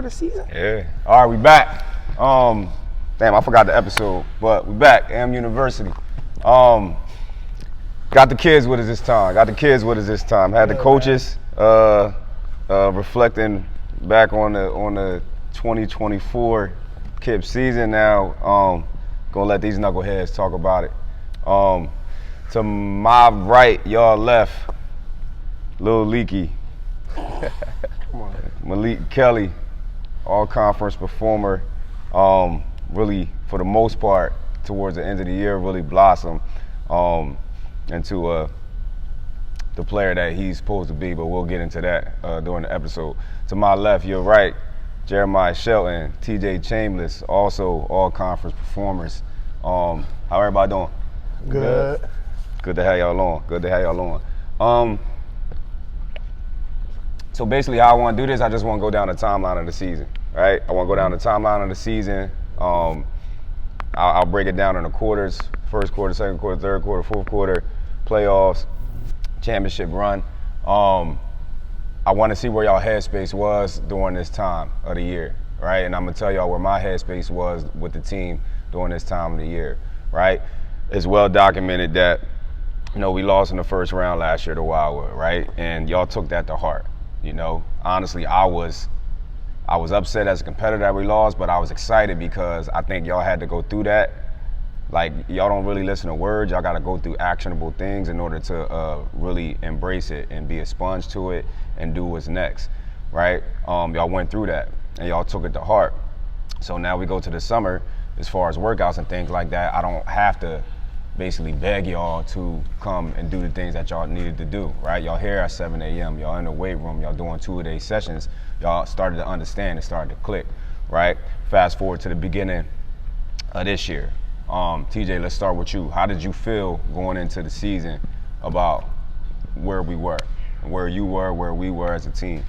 of the season? Yeah. All right, we back. Damn, I forgot the episode, but we back. A.M.University. Got the kids with us this time. Had the coaches reflecting back on the 2024 KIPP season. Now, gonna let these knuckleheads talk about it. To my right, y'all left, Lil Leaky. Maleake Kelly, all-conference performer. Really, for the most part, towards the end of the year, really blossomed into the player that he's supposed to be, but we'll get into that during the episode. To my left, your right, Jeremiah Shelton, TJ Chambliss, also all-conference performers. How everybody doing? Good. Good to have y'all on. So basically how I want to do this, I just want to go down the timeline of the season, right? I want to go down the timeline of the season. I'll break it down into quarters: first quarter, second quarter, third quarter, fourth quarter, playoffs, championship run. I want to see where y'all headspace was during this time of the year, right? And I'm gonna tell y'all where my headspace was with the team during this time of the year, right? It's well documented that, we lost in the first round last year to Wildwood, right? And y'all took that to heart. Honestly, I was upset as a competitor that we lost, but I was excited because I think y'all had to go through that. Like, y'all don't really listen to words. Y'all got to go through actionable things in order to really embrace it and be a sponge to it and do what's next, right? Y'all went through that and y'all took it to heart. So now we go to the summer, as far as workouts and things like that, I don't have to basically beg y'all to come and do the things that y'all needed to do, right? Y'all here at 7 a.m., y'all in the weight room, y'all doing 2-a-day sessions, y'all started to understand, it started to click, right? Fast forward to the beginning of this year. TJ, let's start with you. How did you feel going into the season about where we were, where you were, where we were as a team?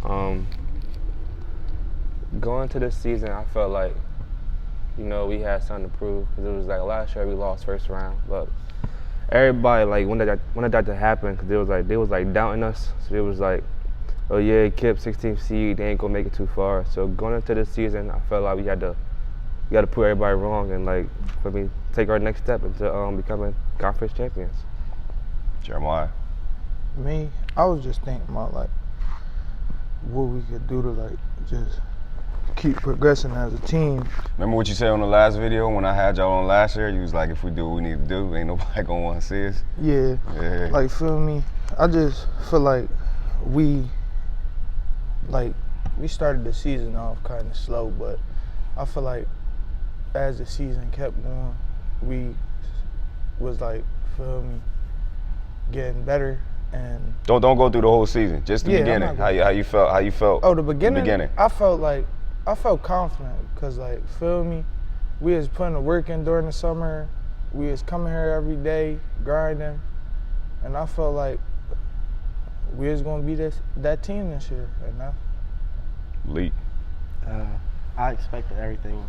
Going into this season, I felt like, we had something to prove, because it was like last year we lost first round, but everybody wanted that to happen, because they was doubting us. So it was like, oh yeah, KIPP 16th seed, they ain't gonna make it too far. So going into this season, I felt like we had to prove everybody wrong and take our next step into becoming conference champions. Jeremiah. Me, I was just thinking about what we could do to just keep progressing as a team. Remember what you said on the last video when I had y'all on last year? You was like, if we do what we need to do, ain't nobody gonna want to see us. Yeah. Feel me? I just feel like we started the season off kind of slow, but I feel like as the season kept going, we was feel me, getting better. And don't go through the whole season. Just the beginning. How you felt? Oh, the beginning. I felt confident because feel me, we was putting the work in during the summer. We was coming here every day, grinding, and I felt like we was gonna be that team this year. And Lee. I expected everything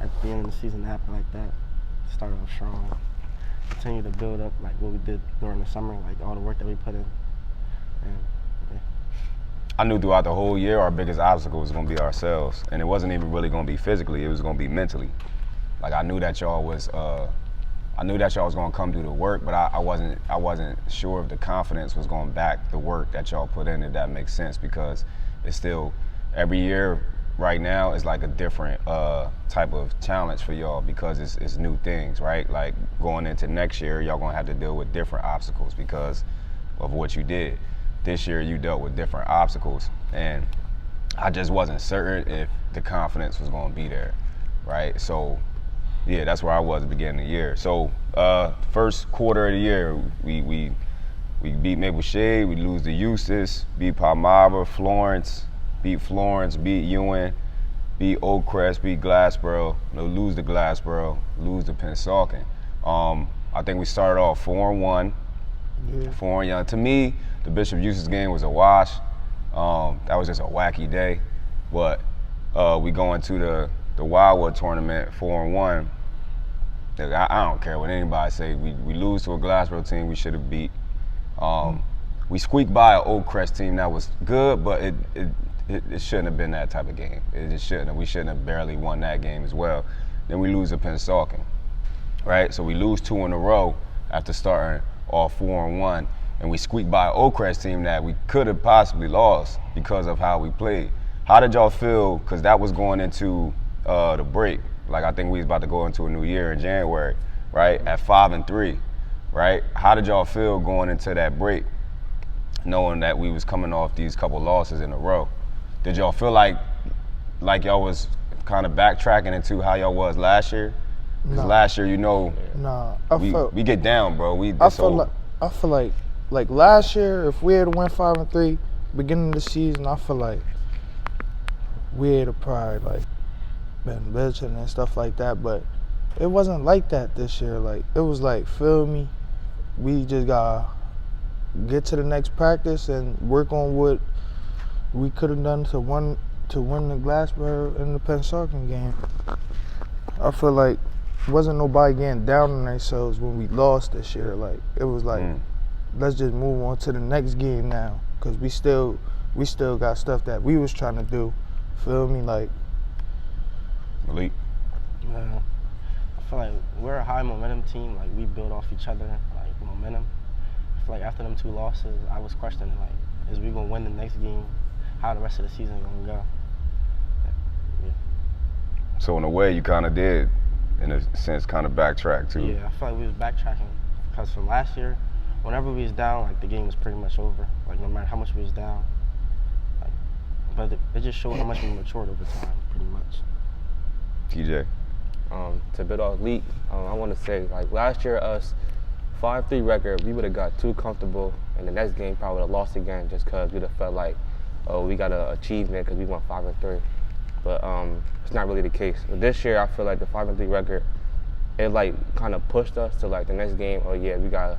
at the end of the season to happen like that. Start off strong, continue to build up like what we did during the summer, like all the work that we put in. And, yeah. I knew throughout the whole year our biggest obstacle was going to be ourselves, and it wasn't even really going to be physically; it was going to be mentally. I knew that y'all was going to come do the work, but I wasn't sure if the confidence was going to back the work that y'all put in. If that makes sense, because it's still every year. Right now is a different type of challenge for y'all because it's new things, right? Like going into next year, y'all gonna have to deal with different obstacles because of what you did. This year you dealt with different obstacles, and I just wasn't certain if the confidence was gonna be there, right? So yeah, that's where I was at the beginning of the year. So first quarter of the year, we beat Maple Shade, we lose to Eustis, beat Palmyra, Florence, beat Ewing, beat Oakcrest, beat Glassboro, lose to Glassboro, lose to Pennsauken. I think we started off 4-1, 4-1. To me, the Bishop Eustis game was a wash. That was just a wacky day. But we go into the Wildwood tournament 4-1. I don't care what anybody say. We lose to a Glassboro team we should have beat. We squeaked by an Oakcrest team that was good, but it shouldn't have been that type of game. It just shouldn't have. We shouldn't have barely won that game as well. Then we lose to Pennsauken, right? So we lose 2 in a row after starting off 4-1, and we squeaked by an Oakcrest team that we could have possibly lost because of how we played. How did y'all feel? Because that was going into the break. Like, I think we was about to go into a new year in January, right? At 5-3, right? How did y'all feel going into that break, knowing that we was coming off these couple losses in a row? Did y'all feel like y'all was kind of backtracking into how y'all was last year? Because last year, we get down, bro. I feel like last year, if we had went 5-3 beginning of the season, I feel like we had probably like been bitching and stuff like that. But it wasn't like that this year. Like, it was like, feel me, we just gotta get to the next practice and work on what we could have done to win the Glassboro in the Pennsauken game. I feel like wasn't nobody getting down on themselves when we lost this year. Like, it was like, let's just move on to the next game now, because we still got stuff that we was trying to do. Feel me? Like, Maleake? Yeah. I feel like we're a high momentum team. Like, we build off each other, like, momentum. I feel like after them 2 losses, I was questioning, like, is we gonna win the next game? How the rest of the season gonna go? Yeah. So in a way, you kind of did, in a sense, kind of backtrack too. Yeah, I feel like we was backtracking because from last year, whenever we was down, like, the game was pretty much over. Like, no matter how much we was down. Like, but it just showed how much we matured over time, pretty much. TJ? To bid off Leak, I want to say, like, last year us 5-3 record, we would have got too comfortable, and the next game probably would have lost again just because we'd have felt like, oh, we got an achievement because we went 5-3. But it's not really the case. But this year, I feel like the 5-3 record, it like kind of pushed us to like the next game. Oh yeah, we gotta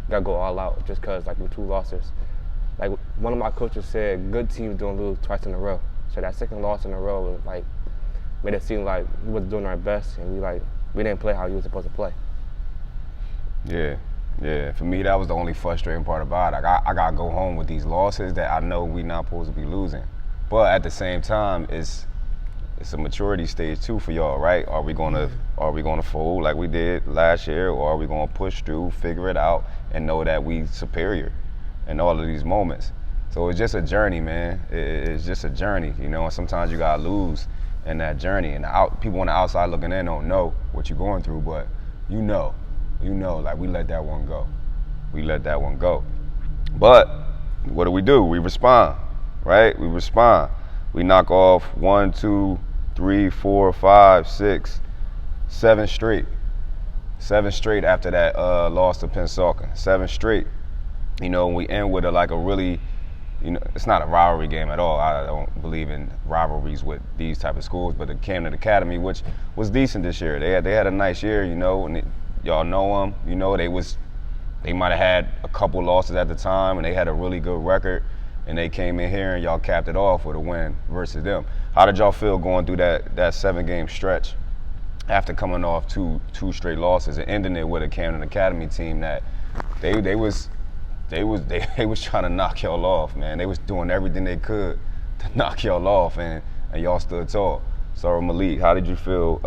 go all out just because like with 2 losses. Like, one of my coaches said, good teams don't lose twice in a row. So that second loss in a row was like made it seem like we was doing our best, and we didn't play how you were supposed to play. Yeah. For me, that was the only frustrating part about it. I gotta go home with these losses that I know we not supposed to be losing. But at the same time, it's a maturity stage too for y'all, right? Are we gonna fold like we did last year, or are we gonna push through, figure it out, and know that we superior in all of these moments? So it's just a journey, man. It's just a journey, you know. And sometimes you gotta lose in that journey, and people on the outside looking in don't know what you're going through, but you know, like, we let that one go. But what do? We respond, right? We respond. We knock off 1, 2, 3, 4, 5, 6, 7 straight. 7 straight after that loss to Pennsauken. 7 straight. You know, we end with a really, you know, it's not a rivalry game at all. I don't believe in rivalries with these type of schools, but the Camden Academy, which was decent this year. They had a nice year, you know, and y'all know them. You know, they might have had a couple losses at the time, and they had a really good record, and they came in here and y'all capped it off with a win versus them. How did y'all feel going through that 7-game stretch after coming off two straight losses and ending it with a Camden Academy team that they was trying to knock y'all off, man. They was doing everything they could to knock y'all off, and y'all stood tall. So Maleake, how did you feel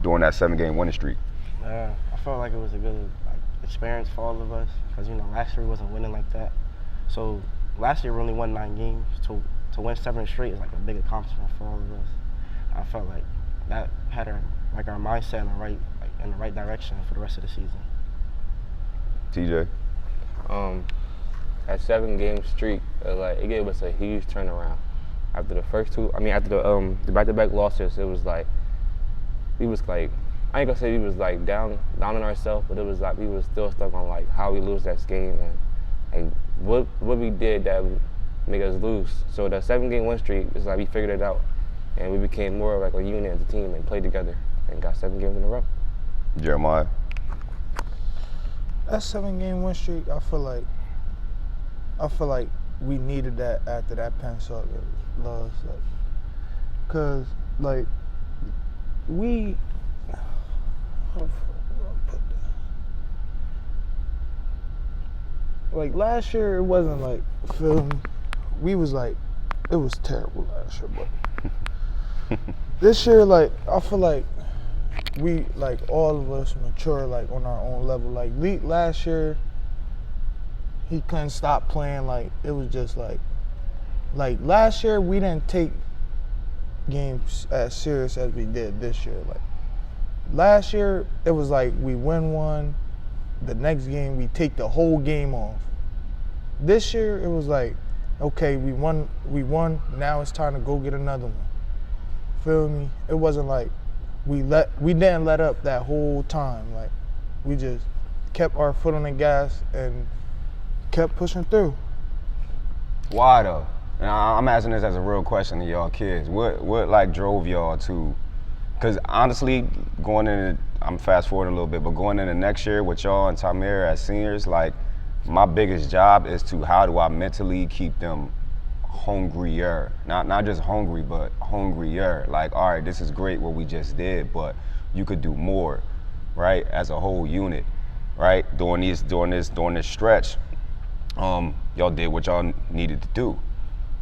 during that 7-game winning streak? I felt like it was a good experience for all of us because, you know, last year we wasn't winning like that. So last year we only won 9 games. To win 7 straight is like a big accomplishment for all of us. I felt like that had our mindset in the right direction for the rest of the season. TJ? That 7-game streak, it gave us a huge turnaround. After the first 2, after the back-to-back losses, it was like, we was like, I ain't gonna say we was like down on ourselves, but it was like we was still stuck on like how we lose that game and like what we did that make us lose. So the 7-game win streak is like we figured it out, and we became more of like a unit as a team and played together and got 7 games in a row. Jeremiah? That 7-game win streak, I feel like we needed that after that Pennsauken loss, cause like we. Like last year, it wasn't like, feel me? We was like, it was terrible last year, but this year, like, I feel like we, like, all of us mature, like, on our own level. Like, last year, he couldn't stop playing. Like, it was just like last year we didn't take games as serious as we did this year. Like, last year it was like we win one, the next game we take the whole game off. This year it was like, okay, we won, now it's time to go get another one. Feel me? It wasn't like we didn't let up that whole time. Like, we just kept our foot on the gas and kept pushing through. Why though? And I'm asking this as a real question to y'all kids. What like drove y'all to? Because honestly, going into, I'm fast forward a little bit, but going into next year with y'all and Tahmir as seniors, like, my biggest job is to how do I mentally keep them hungrier, not just hungry, but hungrier. Like, all right, this is great what we just did, but you could do more, right? As a whole unit, right? During this stretch, y'all did what y'all needed to do,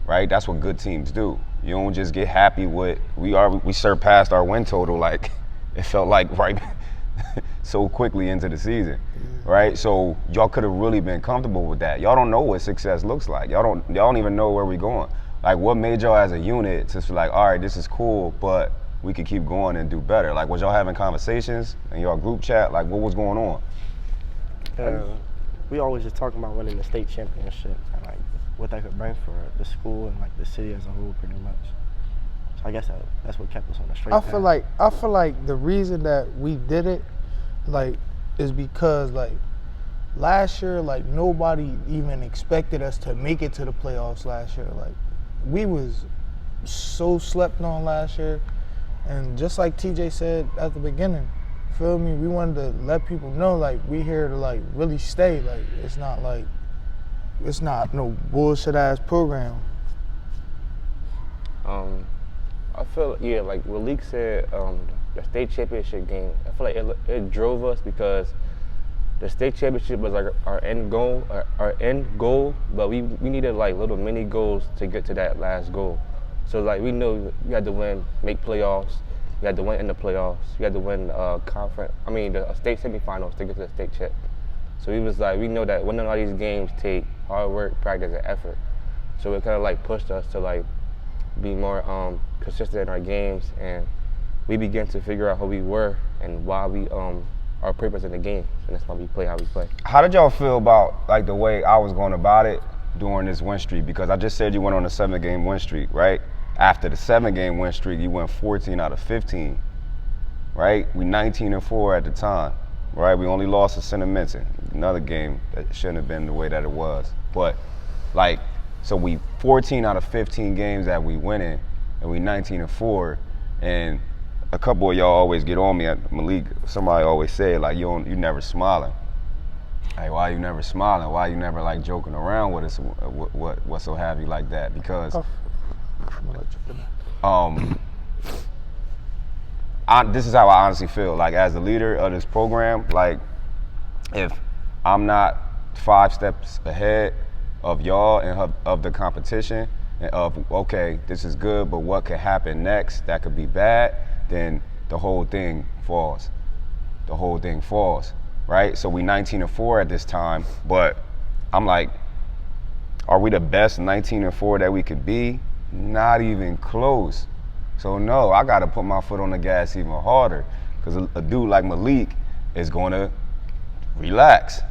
right? That's what good teams do. You don't just get happy with, we surpassed our win total, like, it felt like right so quickly into the season, right? So y'all could have really been comfortable with that. Y'all don't know what success looks like. Y'all don't even know where we're going. Like, what made y'all as a unit to feel like, all right, this is cool, but we could keep going and do better? Like, was y'all having conversations in y'all group chat? Like, what was going on? We always just talking about winning the state championship and, like, what that could bring for the school and, like, the city as a whole, pretty much. So I guess that's what kept us on the straight path. I feel like the reason that we did it, like, is because, like, last year, like, nobody even expected us to make it to the playoffs last year. Like, we was so slept on last year, and just like TJ said at the beginning, feel me, we wanted to let people know, like, we here to, like, really stay. Like, it's not no bullshit ass program. I feel, like Maleake said, the state championship game, I feel like it drove us because the state championship was like our end goal, but we needed, like, little mini goals to get to that last goal. So, like, we knew we had to win, make playoffs, we had to win in the playoffs, we had to win the state semifinals to get to the state chip. So we know that winning all these games take hard work, practice, and effort. So it kind of, like, pushed us to, like, be more consistent in our games, and we began to figure out who we were and why we our purpose in the game, and that's why we play how we play. How did y'all feel about, like, the way I was going about it during this win streak? Because I just said you went on a 7-game win streak, right? After the 7-game win streak, you went 14 out of 15, right? We 19-4 at the time, right? We only lost to Cinnamon, another game that shouldn't have been the way that it was. But, like, so we 14 out of 15 games that we winning, and we 19-4, and a couple of y'all always get on me at Maleake. Somebody always say, like, you never smiling. Like, why you never smiling? Why you never, like, joking around with us? What so have you like that? Because this is how I honestly feel. Like, as the leader of this program, like, if I'm not 5 steps ahead of y'all and of the competition, and of, okay, this is good, but what could happen next that could be bad, then the whole thing falls. The whole thing falls, right? So we 19-4 at this time, but I'm like, are we the best 19-4 that we could be? Not even close. So no, I gotta put my foot on the gas even harder, because a dude like Maleake is gonna relax,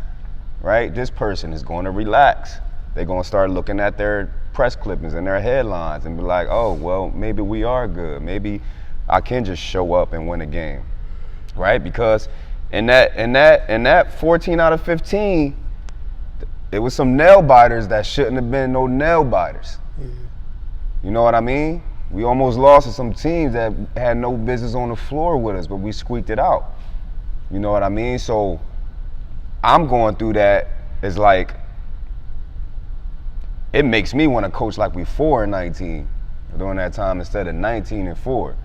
right? This person is gonna relax. They're gonna start looking at their press clippings and their headlines and be like, oh, well, maybe we are good. Maybe I can just show up and win a game, right? Because in that 14 out of 15, it was some nail biters that shouldn't have been no nail biters. Yeah. You know what I mean? We almost lost to some teams that had no business on the floor with us, but we squeaked it out. You know what I mean? So I'm going through that. It's like, it makes me want to coach like we 4-19 during that time instead of 19-4.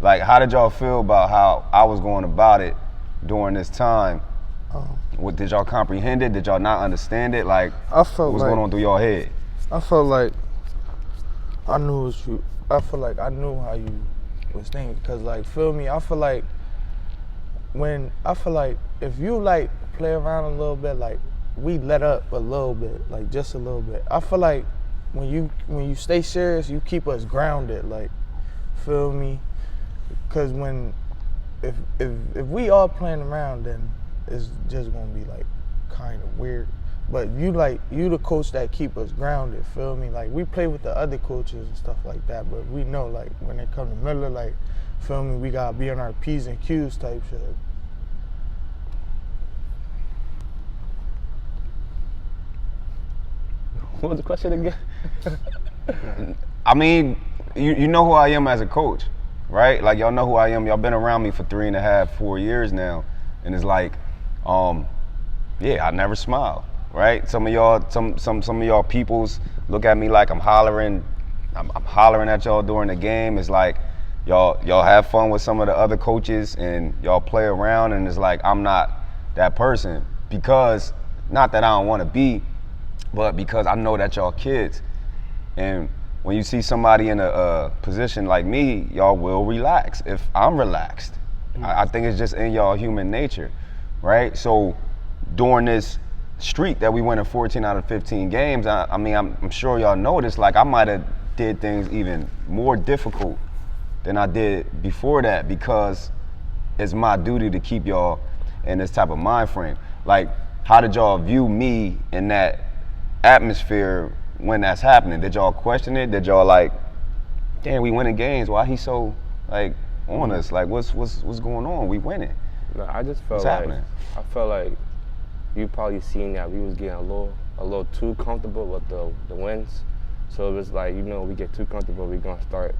Like, how did y'all feel about how I was going about it during this time? What, did y'all comprehend it? Did y'all not understand it? Like, I felt what's like, going on through y'all head? I felt like I knew what you. I feel like I knew how you was thinking, cause like, feel me. I feel like if you like play around a little bit, like we let up a little bit, like just a little bit. I feel like when you stay serious, you keep us grounded, like, feel me? Cause if we all playing around, then it's just gonna be like kind of weird. But you the coach that keep us grounded, feel me? Like we play with the other coaches and stuff like that, but we know like when it comes to Miller, like, feel me, we gotta be on our P's and Q's type shit. What was the question again? I mean, you know who I am as a coach, right? Like y'all know who I am. Y'all been around me for 3.5, 4 years now, and it's like, yeah, I never smile, right? Some of y'all peoples look at me like I'm hollering at y'all during the game. It's like y'all have fun with some of the other coaches and y'all play around, and it's like I'm not that person, because not that I don't want to be, but because I know that y'all kids. And when you see somebody in a position like me, y'all will relax if I'm relaxed. I think it's just in y'all human nature, right? So during this streak that we went in 14 out of 15 games, I mean, I'm sure y'all noticed, like I might have did things even more difficult than I did before that, because it's my duty to keep y'all in this type of mind frame. Like, how did y'all view me in that atmosphere when that's happening? Did y'all question it? Did y'all like, damn, we winning games, why he so like on us? Like, what's going on? We winning. No, I just felt What's happening? I felt like you probably seen that we was getting a little too comfortable with the wins. So it was like, we get too comfortable, we're gonna start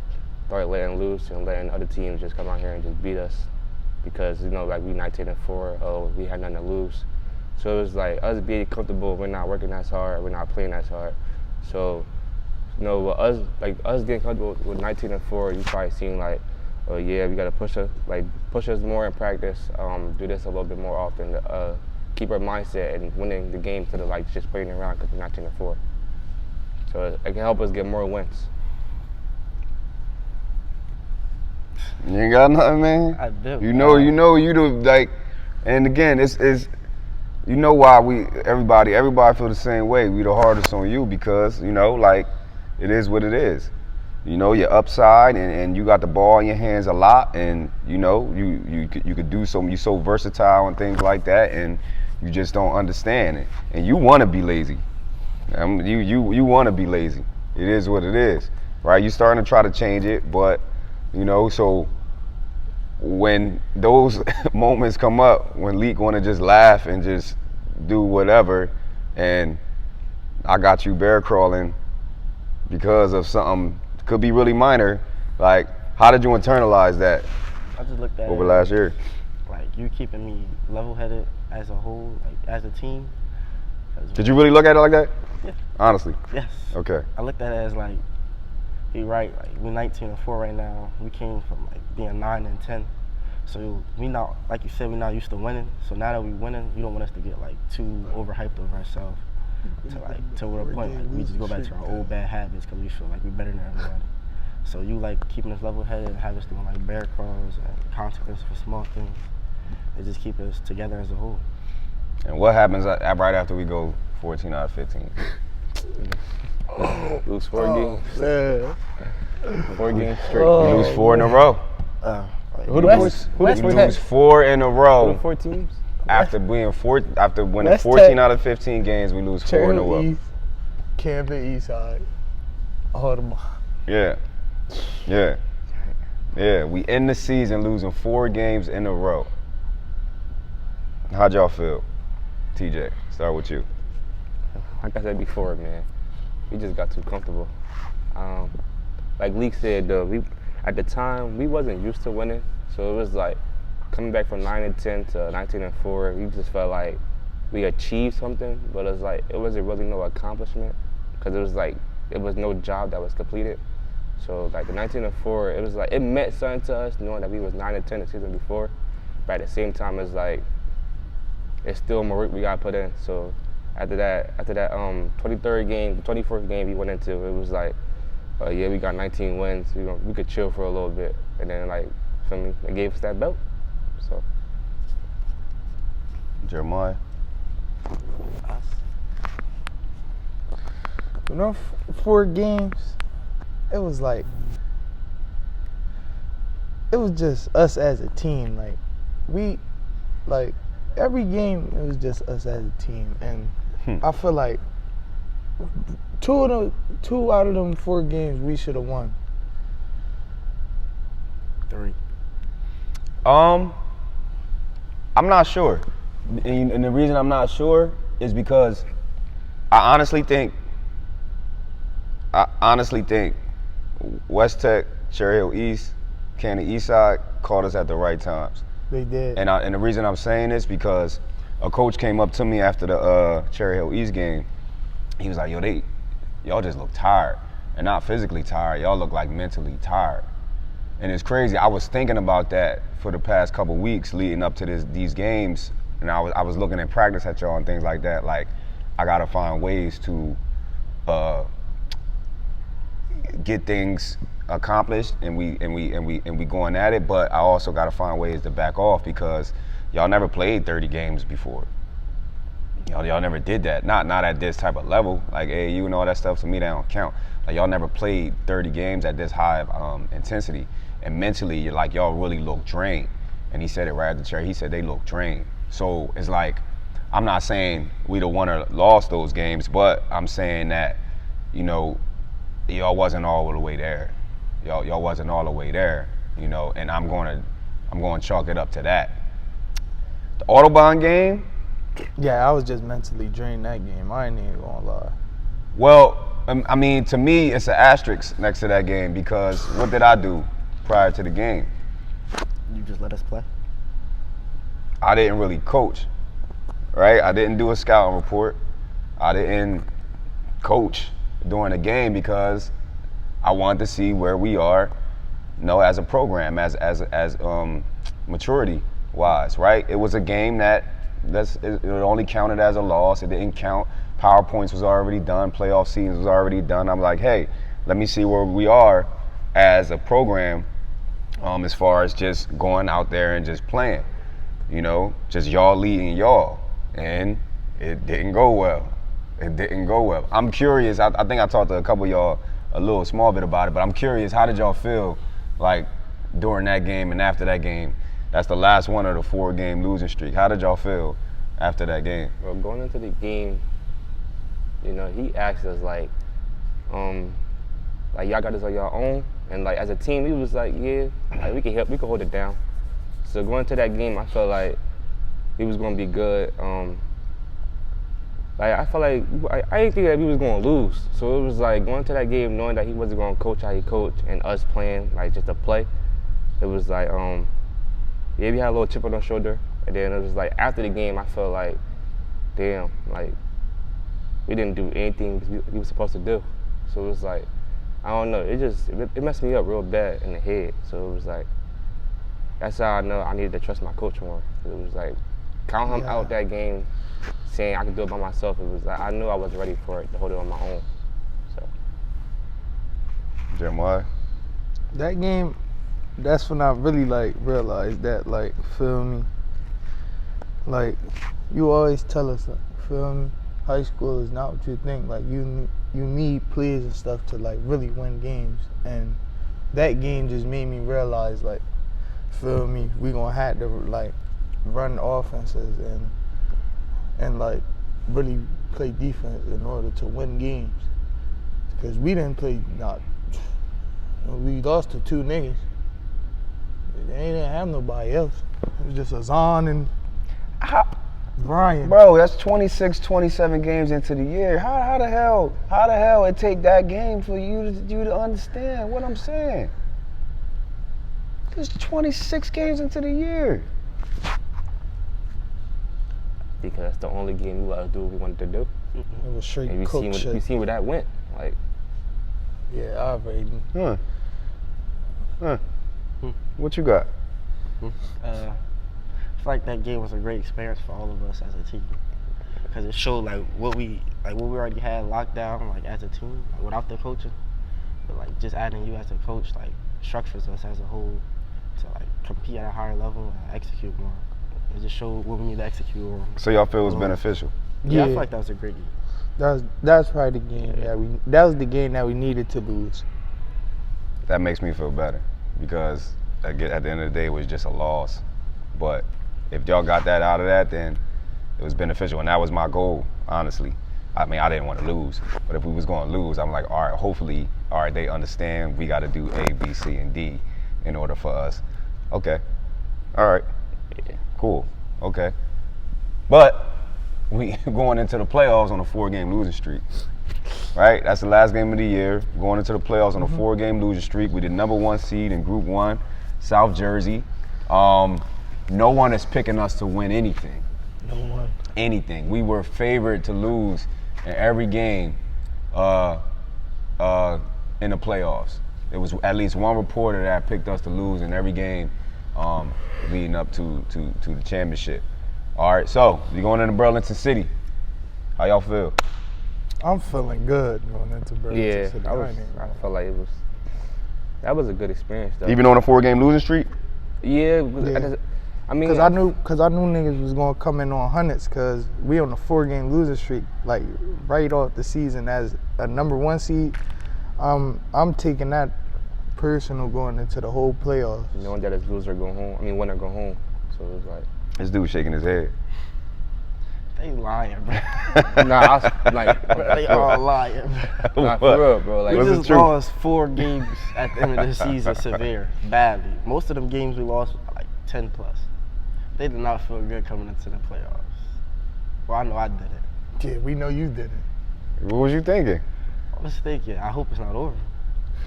letting loose and letting other teams just come out here and just beat us, because like we 19-4, oh, we had nothing to lose. So it was like us being comfortable, we're not working as hard, we're not playing as hard. So, with us getting comfortable with 19-4, you probably seen like, oh yeah, we gotta push us more in practice, do this a little bit more often, keep our mindset and winning the game instead of like just playing around because we're 19-4. So it can help us get more wins. You ain't got nothing, man? I do. You know, you the, like, and again, it's why everybody feel the same way. We the hardest on you because, like, it is what it is. You're upside and you got the ball in your hands a lot, and, you could do something. You're so versatile and things like that, and you just don't understand it. And you want to be lazy. You want to be lazy. It is what it is, right? You're starting to try to change it, but, so when those moments come up, when Leak want to just laugh and just do whatever, and I got you bear crawling because of something could be really minor, like, how did you internalize that I just looked at over it last year? like you keeping me level-headed as a whole, like as a team. Did you really look at it like that? Yeah. Honestly? Yes. Okay. I looked at it as like, you're right, like we're 19-4 right now. We came from like being 9-10. So we not, like you said, we're not used to winning. So now that we're winning, you don't want us to get like too overhyped over ourselves to a point like we just go back to our old bad habits because we feel like we're better than everybody. So you like keeping us level-headed and have us doing like bear crawls and consequences for small things. It just keep us together as a whole. And what happens right after we go 14 out of 15? Lose 4 games. Man. 4 games straight. We lose 4 in a row. Who the We lose 4 in a row. 4 teams? After winning Let's 14 out of 15 games, we lose 4 in a row. East, Camden East Side, Audemars. Yeah. We end the season losing 4 games in a row. How'd y'all feel? TJ, start with you. Like I said before, man, we just got too comfortable. Like Leak said, though, at the time we wasn't used to winning, so it was like coming back from 9-10 to 19-4. We just felt like we achieved something, but it was like it wasn't really no accomplishment because it was like it was no job that was completed. So like the 19-4, it was like it meant something to us knowing that we was 9-10 the season before, but at the same time it's like it's still more work we got to put in. So after that 23rd game, 24th game we went into, it was like But yeah, we got 19 wins. We could chill for a little bit, and then like, feel me, they gave us that belt. So. Jeremiah. Us. You know, 4 games, it was just us as a team. Like every game, it was just us as a team, and I feel like 2 out of them 4 games we should have won. 3. I'm not sure, and the reason I'm not sure is because I honestly think West Tech, Cherry Hill East, Camden East Side caught us at the right times. They did. And the reason I'm saying this because a coach came up to me after the Cherry Hill East game. He was like, yo, y'all just look tired. And not physically tired, y'all look like mentally tired. And it's crazy. I was thinking about that for the past couple weeks leading up to these games. And I was looking at practice at y'all and things like that. Like, I gotta find ways to get things accomplished, and we going at it. But I also got to find ways to back off because y'all never played 30 games before. Y'all never did that. Not at this type of level. Like AAU and all that stuff. To me, that don't count. Like y'all never played 30 games at this high of intensity, and mentally, y'all really look drained. And he said it right at the chair. He said they look drained. So it's like, I'm not saying we'd have won or lost those games, but I'm saying that, y'all wasn't all the way there. Y'all wasn't all the way there, and I'm going to chalk it up to that. The Autobahn game. Yeah, I was just mentally drained that game. I ain't even gonna lie. Well, I mean, to me, it's an asterisk next to that game because what did I do prior to the game? You just let us play? I didn't really coach, right? I didn't do a scouting report. I didn't coach during the game because I wanted to see where we are, as a program, as maturity wise, right? It was a game it only counted as a loss. It didn't count. PowerPoints was already done. Playoff seasons was already done. I'm like, hey, let me see where we are as a program, as far as just going out there and just playing, just y'all leading y'all, and it didn't go well. I'm curious. I think I talked to a couple of y'all a little small bit about it, but I'm curious, how did y'all feel like during that game and after that game? That's the last one of the 4-game losing streak. How did y'all feel after that game? Well, going into the game, he asked us like y'all got this on your own, and like as a team, he was like, yeah, like we can hold it down. So going into that game, I felt like we was gonna be good. I felt like I didn't think that we was gonna lose. So it was like going to that game knowing that he wasn't gonna coach how he coached and us playing like just to play. It was like yeah, we had a little chip on our shoulder, and then it was like after the game, I felt like, damn, like we didn't do anything we were supposed to do. So it was like, I don't know, it messed me up real bad in the head. So it was like, that's how I know I needed to trust my coach more. It was like, count him out that game, saying I could do it by myself. It was like, I knew I wasn't ready for it to hold it on my own. So. Jeremiah? That game, that's when I really realized that, feel me? Like, you always tell us, feel me? High school is not what you think. Like, you need players and stuff to really win games. And that game just made me realize, feel me? We gonna have to run offenses and really play defense in order to win games. Because we didn't play we lost to 2 niggas. They didn't have nobody else. It was just Azan and Brian. Bro, that's 26, 27 games into the year. How the hell it take that game for you to understand what I'm saying? It's 26 games into the year. Because that's the only game we let us do what we wanted to do. It was straight and cook shit. You seen where that went. Like, yeah, I already. What you got? I feel like that game was a great experience for all of us as a team, because it showed what we already had locked down as a team without the coaching. But like just adding you as a coach, like structures us as a whole to like compete at a higher level and execute more. It just showed what we need to execute on. So y'all feel it was beneficial? Yeah, I feel like that was a great game. That's probably the game that was the game that we needed to lose. That makes me feel better because at the end of the day, it was just a loss. But if y'all got that out of that, then it was beneficial, and that was my goal, honestly. I mean, I didn't want to lose, but if we was going to lose, I'm like, all right, hopefully, all right, they understand we got to do A, B, C, and D in order for us. Okay, all right, cool, okay. But we going into the playoffs on a 4-game losing streak, right? That's the last game of the year. Going into the playoffs on a 4-game losing streak. We did #1 seed in Group 1, South Jersey. No one is picking us to win anything. No one. Anything. We were favored to lose in every game in the playoffs. There was at least one reporter that picked us to lose in every game leading up to the championship. All right, so you're going into Burlington City. How y'all feel? I'm feeling good going into Burlington City. I felt like that was a good experience though. Even on a 4-game losing streak? Yeah. I mean, Cause I knew niggas was gonna come in on hundreds, cause we on a 4-game losing streak, like right off the season as a #1 seed. I'm taking that personal going into the whole playoffs. knowing that it's loser go home. I mean, winner go home. So it was like. This dude shaking his head. They lying, bro. Nah, I was like. They all lying. Nah, for real, bro. Like, We What's the just truth? lost 4 games at the end of the season severe, badly. Most of them games we lost were like 10 plus. They did not feel good coming into the playoffs. Well, I know I didn't. Yeah, we know you didn't. What was you thinking? I was thinking, I hope it's not over.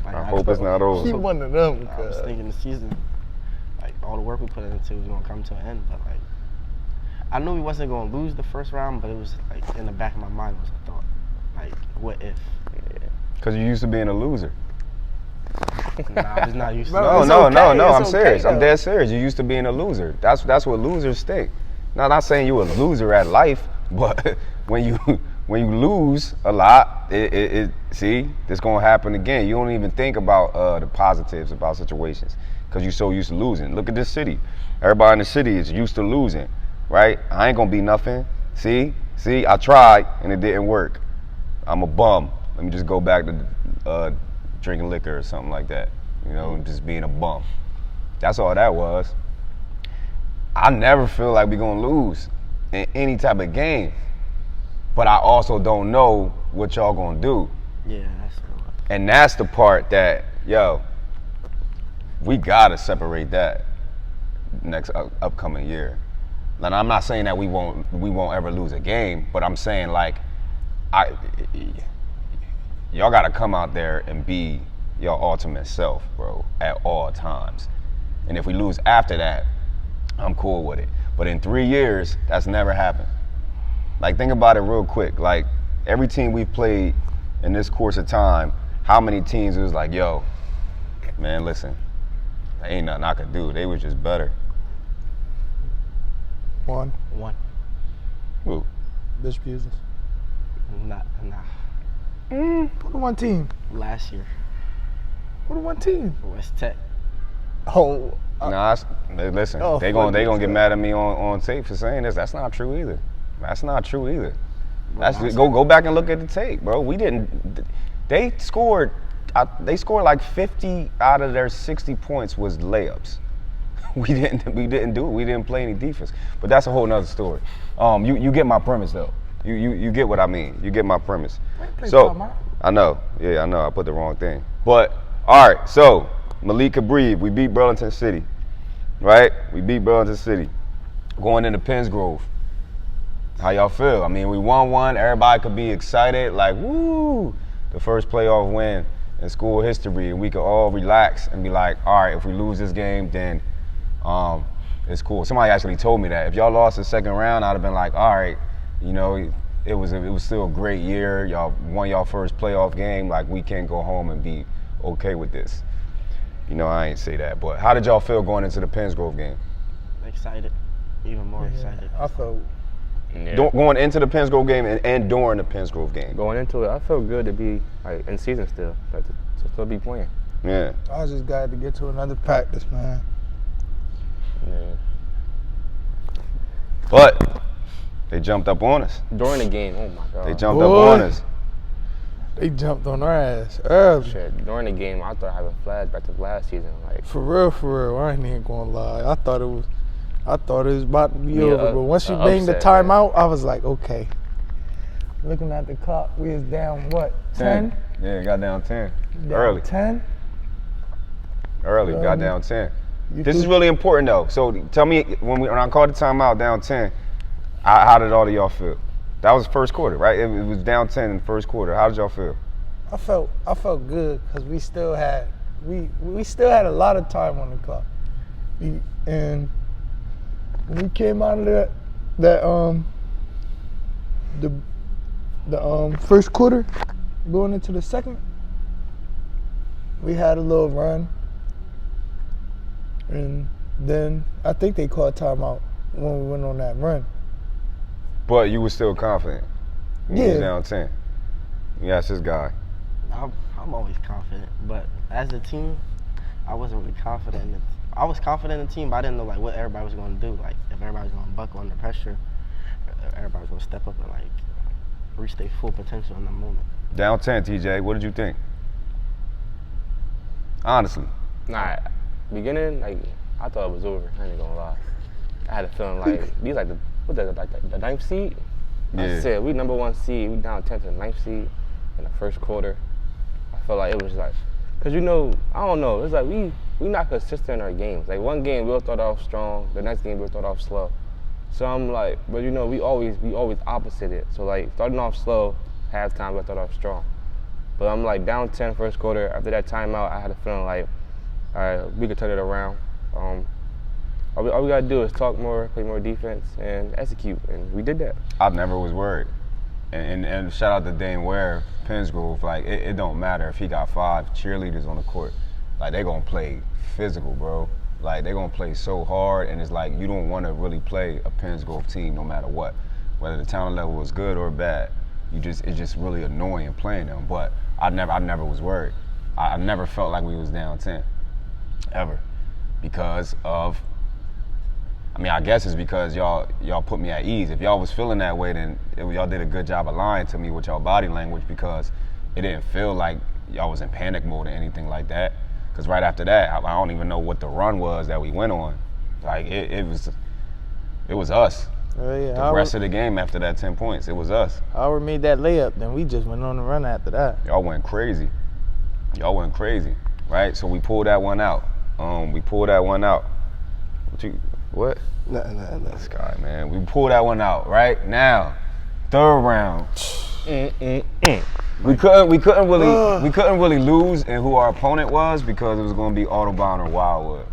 Like, I hope it's not over. He one of them. I was thinking the season, like all the work we put into it was gonna come to an end. But like, I knew we wasn't gonna lose the first round, but it was like in the back of my mind was a thought, like, what if? Because you used to being a loser. Nah, I'm just not used to Bro, it. No, it's no, okay, I'm it's serious. okay, I'm though. dead serious. You used to being a loser. That's what losers think. Now, I'm not saying you a loser at life, but when you lose a lot, see, it's gonna happen again. You don't even think about the positives about situations because you're so used to losing. Look at this city. Everybody in the city is used to losing, right? I ain't gonna be nothing. See, I tried and it didn't work. I'm a bum. Let me just go back to drinking liquor or something like that. You know, and just being a bum. That's all that was. I never feel like we're gonna lose in any type of game. But I also don't know what y'all gonna do. Yeah, that's what. And that's the part that, we gotta separate that next upcoming year. And I'm not saying that we won't ever lose a game, but I'm saying like, y'all gotta come out there and be your ultimate self, bro, at all times. And if we lose after that, I'm cool with it. But in 3 years, that's never happened. Like, think about it real quick. Like, every team we've played in this course of time, how many teams it was like, yo, man, listen, there ain't nothing I could do. They were just better. One. Who? Bishop Uses. Nah. Put one team. Last year, Put one team. West Tech. Oh. Listen, Oh, they fuck gonna this get up. mad at me on tape for saying this. That's not true either. That's not true either. Well, That's go back and look at the tape, bro. We didn't. They scored like 50 out of their 60 points was layups. We didn't do it. We didn't play any defense. But that's a whole nother story. You get my premise though. You get what I mean. You get my premise. So I know. Yeah, I know. I put the wrong thing. But all right. So Maleake breathe. We beat Burlington City, right? We beat Burlington City. Going into Pennsgrove. How y'all feel? I mean, we won one. Everybody could be excited, like, woo, the first playoff win in school history, and we could all relax and be like, all right, if we lose this game, then it's cool. Somebody actually told me that if y'all lost the second round, I'd have been like, all right, you know, it was still a great year. Y'all won y'all first playoff game. Like, we can go home and be okay with this. You know, I ain't say that, but how did y'all feel going into the Pennsgrove game? Excited, even more excited. I felt. Yeah. Going into the Pennsgrove game and during the Pennsgrove game. Going into it, I felt good to be like in season still, like to still be playing. Yeah. I just got to get to another practice, man. Yeah. But they jumped up on us. During the game, oh my God. They jumped Boy. up on us. They jumped on our ass early. Shit, during the game, I thought I had a flashback to last season. Like, For real, I ain't even gonna lie. I thought it was about to be Yeah, over. But once you banged the upset, timeout, I was like, okay. Looking at the clock, we was down what? 10? Yeah, got down 10. Down Early. 10? Early, got down 10. You This is think- really important though. So tell me, when I called the timeout down 10, how did all of y'all feel? That was first quarter, right? It was down 10 in the first quarter. How did y'all feel? I felt good because we still had a lot of time on the clock. And when we came out of the first quarter, going into the second, we had a little run. And then I think they called timeout when we went on that run. But you were still confident. You was Yeah. down 10. You asked this guy. I'm always confident, but as a team, I wasn't really confident in it. I was confident in the team, but I didn't know like what everybody was going to do. Like if everybody was going to buckle under pressure, everybody was going to step up and like reach their full potential in the moment. Down 10, TJ. What did you think? Honestly. nah, beginning, like, I thought it was over. I ain't gonna lie. I had a feeling like, these like the ninth seed? Yeah. I said, we number 1 seed, we down 10 to the ninth seed in the first quarter. I felt like it was like, cause you know, I don't know, it's like we not consistent in our games. Like one game we'll start off strong, the next game we'll start off slow. So I'm like, but you know, we always opposite it. So like starting off slow, halftime we'll start off strong. But I'm like down 10 first quarter, after that timeout, I had a feeling like, all right, we could turn it around. All we gotta do is talk more, play more defense, and execute, and we did that. I never was worried. And shout out to Dane Ware, Pensgrove. Like, it don't matter if he got 5 cheerleaders on the court. Like, they gonna play physical, bro. Like, they gonna play so hard, and it's like you don't want to really play a Pensgrove team no matter what. Whether the talent level is good or bad, it's just really annoying playing them. But I never was worried. I never felt like we was down 10, ever, because of. I mean, I guess it's because y'all put me at ease. If y'all was feeling that way, then y'all did a good job of lying to me with y'all body language, because it didn't feel like y'all was in panic mode or anything like that. Because right after that, I don't even know what the run was that we went on. Like it was us. Oh, yeah. The rest of the game after that 10 points, it was us. Howard made that layup, then we just went on the run after that. Y'all went crazy. Right? So we pulled that one out. What? Nothing. This guy, man. We pulled that one out, right? Now, third round. We couldn't really lose in who our opponent was, because it was going to be Audubon or Wildwood,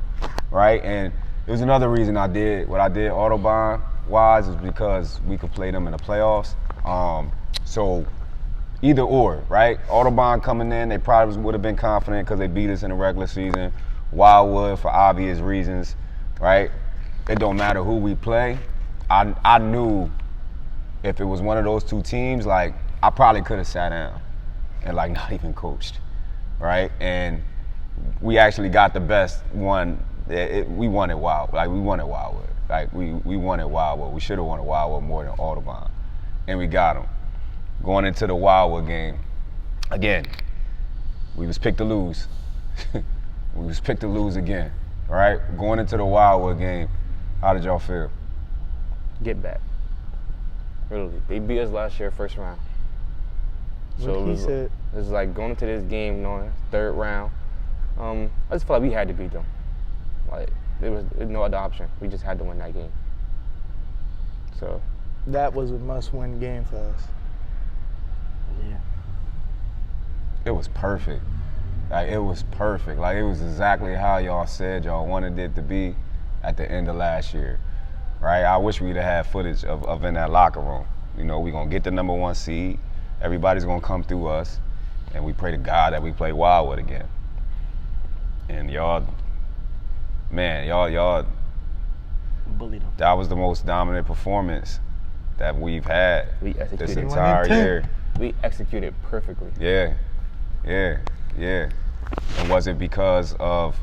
right? And it was another reason I did what I did Audubon wise, is because we could play them in the playoffs. So either or, right? Audubon coming in, they probably would have been confident because they beat us in the regular season. Wildwood for obvious reasons, right? It don't matter who we play. I knew if it was one of those two teams, like, I probably could have sat down and like not even coached, right? And we actually got the best one. We wanted Wildwood. Like, we wanted Wildwood. Like, we wanted Wildwood. We should have wanted Wildwood more than Audubon, and we got them. Going into the Wildwood game, again, we was picked to lose. We was picked to lose again, all right? Going into the Wildwood game, how did y'all feel? Get back. Literally, they beat us last year first round. So What he said. it was like going into this game knowing third round. I just felt like we had to beat them. Like, there was no other option. We just had to win that game. So That was a must-win game for us. Yeah. It was perfect. Like, it was perfect. Like, it was exactly how y'all said y'all wanted it to be at the end of last year, right? I wish we'd have had footage of in that locker room. You know, we're going to get the number 1 seed. Everybody's going to come through us. And we pray to God that we play Wildwood again. And y'all Bullied them. that was the most dominant performance that we've had we this executed. entire year. We executed perfectly. Yeah. Yeah. And was it because of,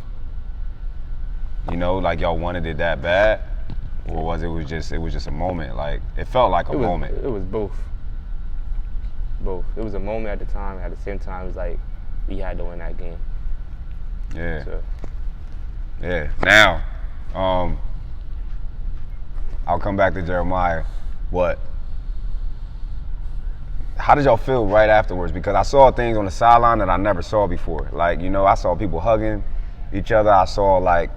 like y'all wanted it that bad, or was it was just a moment? Like it felt like a moment. It was both. Both. It was a moment at the time. At the same time, it was like we had to win that game. Yeah. So. Yeah. Now, I'll come back to Jeremiah. How did y'all feel right afterwards? Because I saw things on the sideline that I never saw before. Like, I saw people hugging each other. I saw like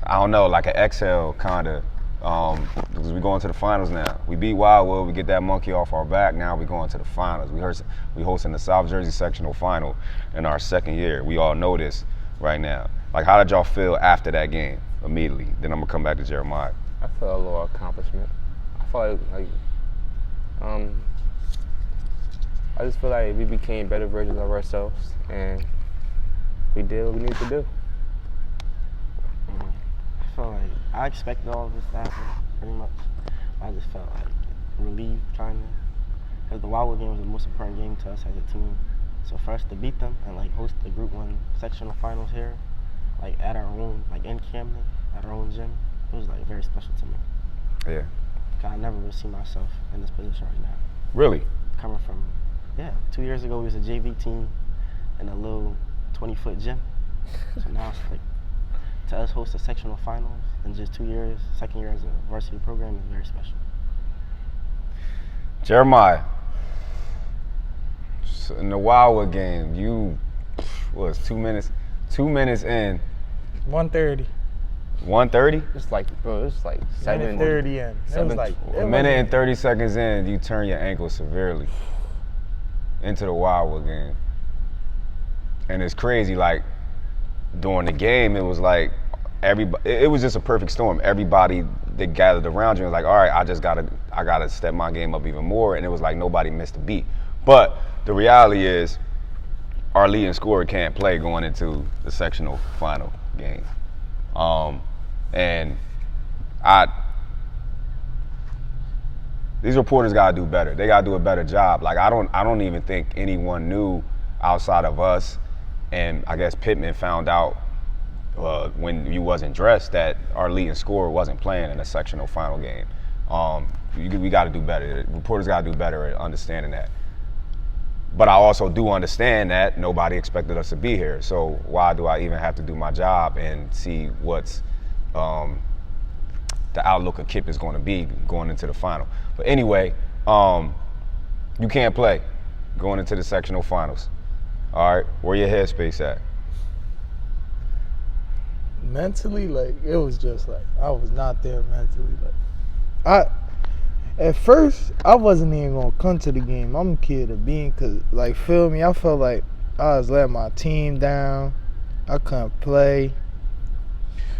an exhale kind of, because we're going to the finals now. We beat Wildwood, we get that monkey off our back. Now we're going to the finals. We hosting the South Jersey sectional final in our second year. We all know this right now. Like, how did y'all feel after that game immediately? Then I'm gonna come back to Jeremiah. I felt a little accomplishment. I felt like I just feel like we became better versions of ourselves, and we did what we needed to do. I felt like I expected all of this to happen, pretty much. I just felt like relieved, kind of, because the Wildwood game was the most important game to us as a team. So for us to beat them and like host the Group 1 sectional finals here, like at our own, like in Camden, at our own gym, it was like very special to me. Yeah. Cause I never would see myself in this position right now. Really? Coming from, 2 years ago we was a JV team in a little 20-foot gym. So now it's like, to us host the sectional finals in just 2 years, second year as a varsity program is very special. Jeremiah, so in the Wildwood game, you was 2 minutes in. 1:30. 1:30? It's like, bro, it's like 7. 30 in. It was like A minute and 30 seconds in, you turn your ankle severely into the Wildwood game. And it's crazy, like, during the game, it was like it was just a perfect storm. Everybody that gathered around you was like, all right, I gotta step my game up even more. And it was like nobody missed a beat. But the reality is our leading scorer can't play going into the sectional final game. And these reporters gotta do better. They gotta do a better job. Like I don't even think anyone knew outside of us, and I guess Pittman found out when you wasn't dressed that our leading scorer wasn't playing in a sectional final game. We gotta do better. Reporters gotta do better at understanding that. But I also do understand that nobody expected us to be here. So why do I even have to do my job and see what's the outlook of KIPP is going to be going into the final? But anyway, you can't play going into the sectional finals. All right, where your headspace at? Mentally, like, it was just like I was not there mentally. Like, at first, I wasn't even gonna come to the game. I'm a kid of being, cause like, feel me, I felt like I was letting my team down. I couldn't play,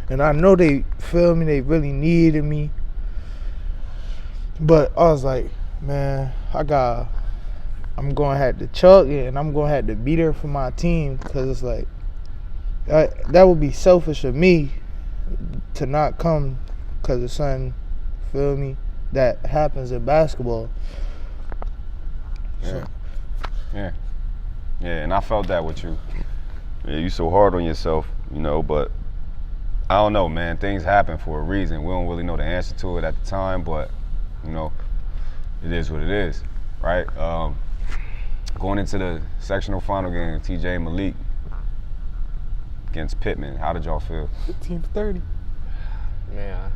and I know they feel me. They really needed me, but I was like, man, I'm gonna have to chuck it, and I'm gonna have to be there for my team, cause it's like that would be selfish of me to not come, cause of something, feel me, that happens in basketball. Yeah. Yeah. Yeah, and I felt that with you. Yeah, you so hard on yourself, but I don't know, man. Things happen for a reason. We don't really know the answer to it at the time, but, it is what it is, right? Going into the sectional final game, TJ and Maleake against Pittman, how did y'all feel? 15-30. Man,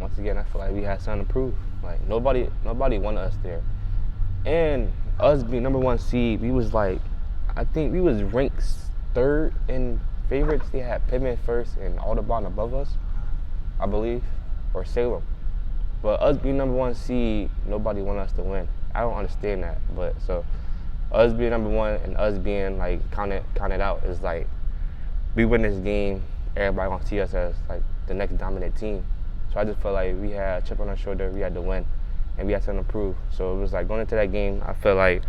once again, I feel like we had something to prove. Like, nobody wanted us there. And us being number 1 seed, we was like, I think we was ranked 3rd in favorites. They had Pittman first and Audubon above us, I believe, or Salem. But us being number 1 seed, nobody wanted us to win. I don't understand that. But so us being number 1 and us being like counted out is like, we win this game, everybody gonna see us as like the next dominant team. So I just felt like we had a chip on our shoulder, we had to win, and we had something to prove. So it was like, going into that game, I felt like,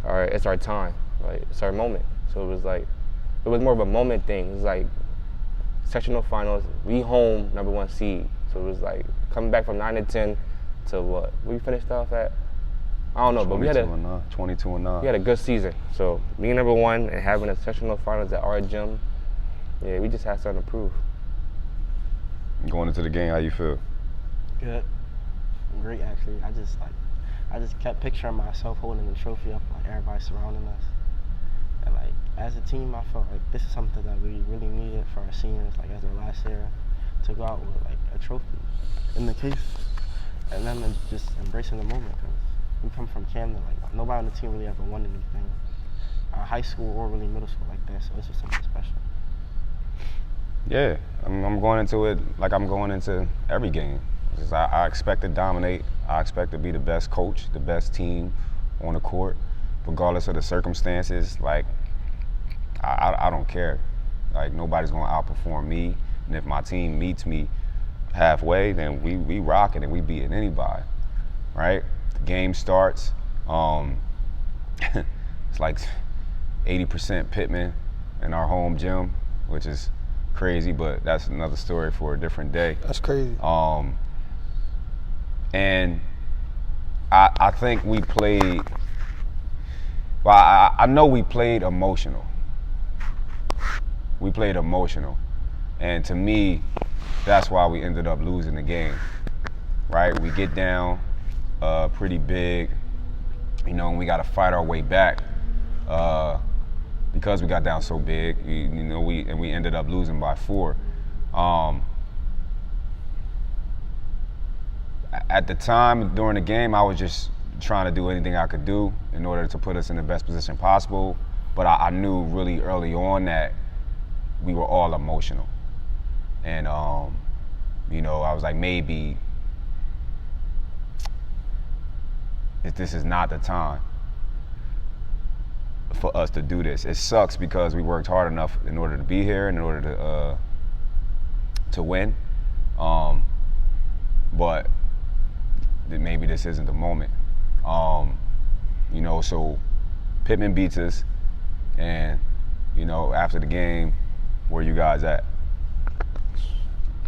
all right, it's our time, like it's our moment. So it was like, it was more of a moment thing. It was like sectional finals, we home, number 1 seed. So it was like coming back from 9-10 to what? We finished off at I don't know, but we had 22-9. We had a good season. So being number 1 and having a sectional finals at our gym, yeah, we just had something to prove. Going into the game, how you feel? Good. Great, actually. I just kept picturing myself holding the trophy up, like everybody surrounding us. And like as a team, I felt like this is something that we really needed for our seniors, like as their last year, to go out with like a trophy in the case, and then just embracing the moment. Cause we come from Camden, like nobody on the team really ever won anything, high school or really middle school like that. So this is something special. Yeah, I'm going into it like I'm going into every game. I expect to dominate. I expect to be the best coach, the best team on the court, regardless of the circumstances. Like, I don't care. Like, nobody's going to outperform me. And if my team meets me halfway, then we rocking and we beating anybody, right? The game starts. It's like 80% Pittman in our home gym, which is crazy, but that's another story for a different day. That's crazy. And I think we played, well, I know we played emotional. We played emotional. And to me, that's why we ended up losing the game, right? We get down pretty big, you know, and we got to fight our way back because we got down so big, you know, we ended up losing by 4. At the time, during the game, I was just trying to do anything I could do in order to put us in the best position possible. But I knew really early on that we were all emotional. And, you know, I was like, maybe if this is not the time for us to do this. It sucks because we worked hard enough in order to be here, in order to win. But maybe this isn't the moment. You know, so Pittman beats us, and, you know, after the game, where you guys at?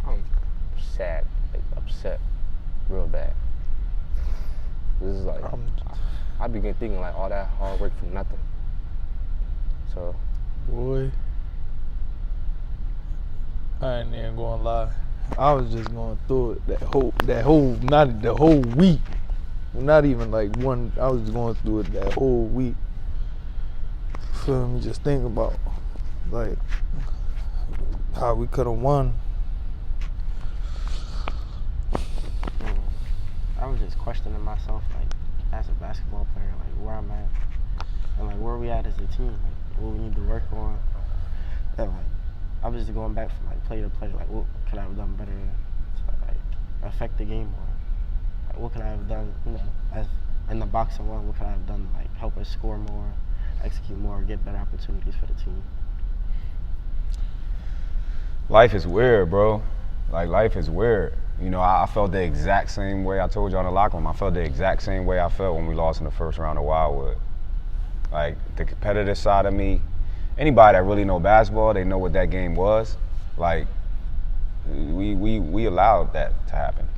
I'm sad, like upset, real bad. This is like, I began thinking like all that hard work for nothing. So, Boy, I ain't even gonna lie. I was just going through it not the whole week. Not even like one, I was going through it that whole week. Feel me? Just thinking about like how we could have won. I was just questioning myself, like as a basketball player, like where I'm at, and like where we at as a team, like what we need to work on, and like I was just going back from like play to play, like what could I have done better to like affect the game more? Like what could I have done, you know, as in the boxing one, what could I have done to like help us score more, execute more, get better opportunities for the team? Life is weird, bro. Like, life is weird. You know, I felt the exact same way I told you on the locker room. I felt the exact same way I felt when we lost in the first round of Wildwood. Like, the competitive side of me, anybody that really know basketball, they know what that game was. Like, we allowed that to happen.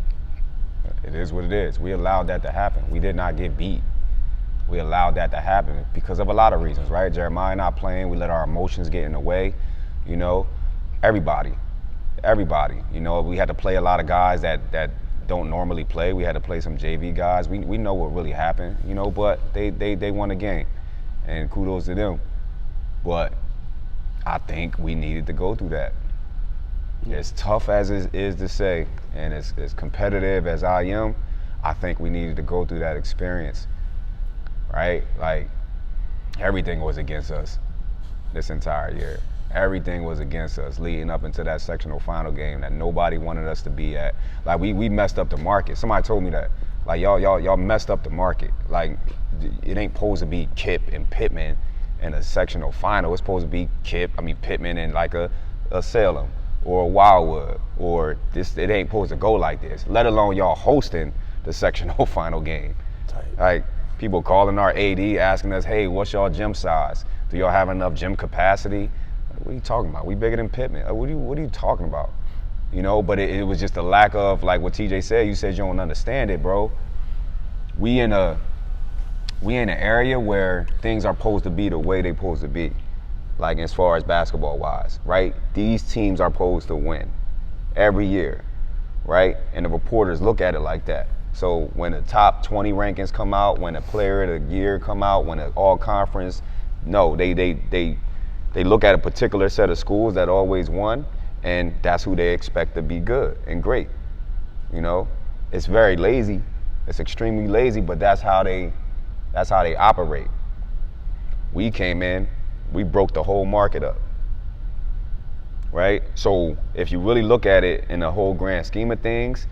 It is what it is. We allowed that to happen. We did not get beat. We allowed that to happen because of a lot of reasons, right? Jeremiah not playing, we let our emotions get in the way, you know. Everybody, you know, we had to play a lot of guys that don't normally play. We had to play some JV guys. We know what really happened, you know, but they won the game, and kudos to them. But I think we needed to go through that. Yeah. As tough as it is to say, and as competitive as I am, I think we needed to go through that experience, right? Like, everything was against us this entire year. Everything was against us leading up into that sectional final game that nobody wanted us to be at. Like, we messed up the market. Somebody told me that. Like, y'all messed up the market. Like, it ain't supposed to be KIPP and Pittman in a sectional final. It's supposed to be Pittman and like a Salem or a Wildwood, or this. It ain't supposed to go like this, let alone y'all hosting the sectional final game. Tight. Like, people calling our AD asking us, hey, what's y'all gym size? Do y'all have enough gym capacity? What are you talking about? We bigger than Pittman. What are you talking about? You know, but it was just a lack of, like what TJ said, you said you don't understand it, bro. We in a we in an area where things are supposed to be the way they supposed to be, like as far as basketball wise, right? These teams are supposed to win every year, right? And the reporters look at it like that. So when the top 20 rankings come out, when the player of the year come out, when the all conference, no, they look at a particular set of schools that always won, and that's who they expect to be good and great. You know, it's very lazy. It's extremely lazy, but that's how they operate. We came in, we broke the whole market up, right? So if you really look at it in the whole grand scheme of things,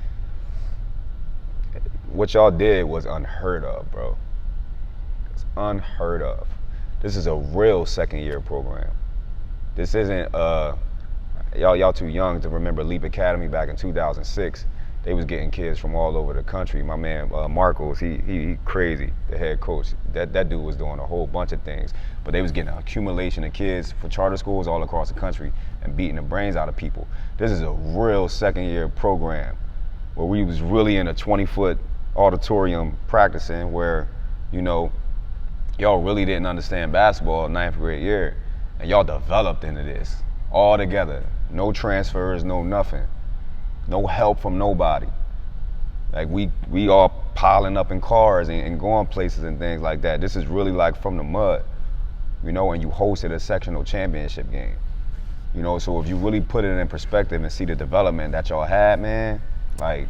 what y'all did was unheard of, bro. It's unheard of. This is a real second-year program. This isn't y'all too young to remember Leap Academy back in 2006. They was getting kids from all over the country. My man Marcos, he crazy, the head coach. That dude was doing a whole bunch of things, but they was getting an accumulation of kids for charter schools all across the country and beating the brains out of people. This is a real second-year program where we was really in a 20-foot auditorium practicing, where, you know, y'all really didn't understand basketball in 9th grade year, and y'all developed into this all together. No transfers, no nothing. No help from nobody. Like we all piling up in cars and going places and things like that. This is really like from the mud, you know, and you hosted a sectional championship game. You know, so if you really put it in perspective and see the development that y'all had, man, like,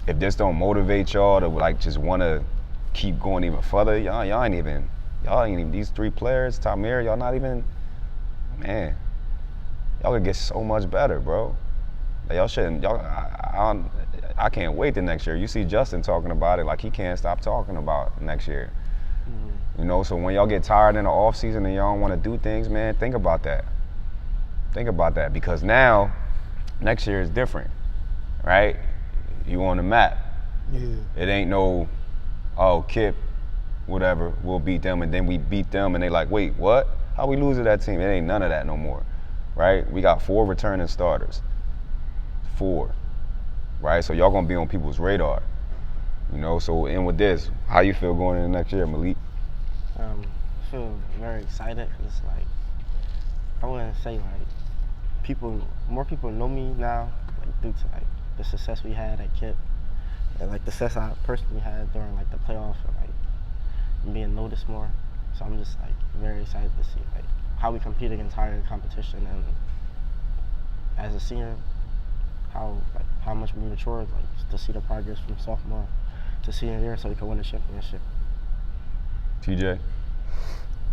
if this don't motivate y'all to like just want to keep going even further, y'all ain't even these three players, Tahmir, y'all not even, man, y'all could get so much better, bro. Like, y'all shouldn't, I can't wait till next year. You see Justin talking about it, like he can't stop talking about next year. You know, so when y'all get tired in the off season and y'all don't want to do things, man, think about that. Think about that, because now, next year is different, right? You on the map. Yeah. It ain't no, oh, KIPP, whatever, we'll beat them, and then we beat them, and they like, wait, what? How we lose to that team? It ain't none of that no more, right? We got 4 returning starters. 4, right? So y'all gonna be on people's radar, you know? So in with this, how you feel going into next year, Maleake? I feel very excited, because like, I wouldn't say like more people know me now, like due to like the success we had at KIPP, and like the success I personally had during like the playoffs, and like being noticed more. So I'm just like very excited to see like how we compete against higher competition, and as a senior, how much we matured, like to see the progress from sophomore to senior year, so we can win a championship. TJ?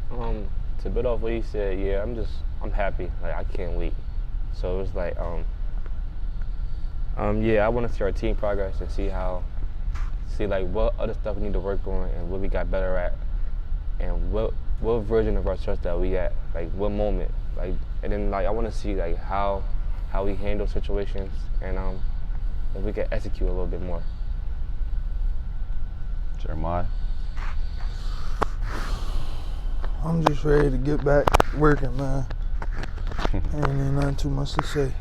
To build off what he said, yeah, I'm happy. Like, I can't wait. So it was like, yeah, I want to see our team progress and see like what other stuff we need to work on and what we got better at, and what version of ourselves that we at, like what moment, like, and then like I want to see like how we handle situations, and if we can execute a little bit more. Jeremiah? I'm just ready to get back working, man. Ain't nothing too much to say.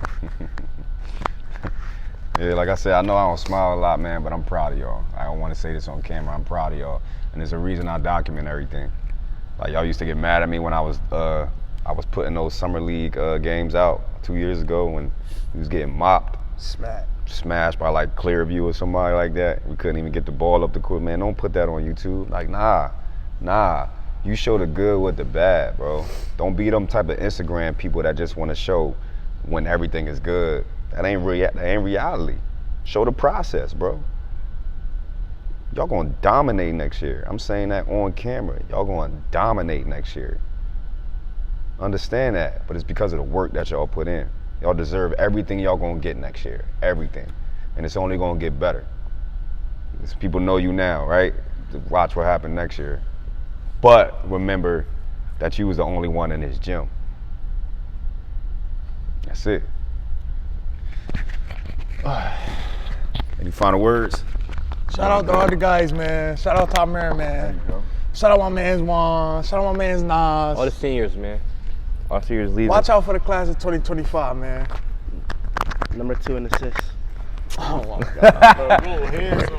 Yeah, like I said, I know I don't smile a lot, man, but I'm proud of y'all. I don't want to say this on camera. I'm proud of y'all, and there's a reason I document everything. Like, y'all used to get mad at me when I was putting those summer league games out 2 years ago when we was getting mopped, smashed by like Clearview or somebody like that. We couldn't even get the ball up the court. Man, don't put that on YouTube. Like, nah. You show the good with the bad, bro. Don't be them type of Instagram people that just want to show when everything is good. That ain't reality. Show the process, bro. Y'all gonna dominate next year. I'm saying that on camera. Y'all gonna dominate next year. Understand that, but it's because of the work that y'all put in. Y'all deserve everything y'all gonna get next year. Everything. And it's only gonna get better. Because people know you now, right? Watch what happens next year. But remember that you was the only one in this gym. That's it. Any final words? Shout out to all the guys, man. Shout out to Tahmir, man. Shout out my man's Juan. Shout out my man's Nas. All the seniors, man. All seniors leaving. Watch out for the class of 2025, man. Number 2 in assists. Oh my God. Bro, hands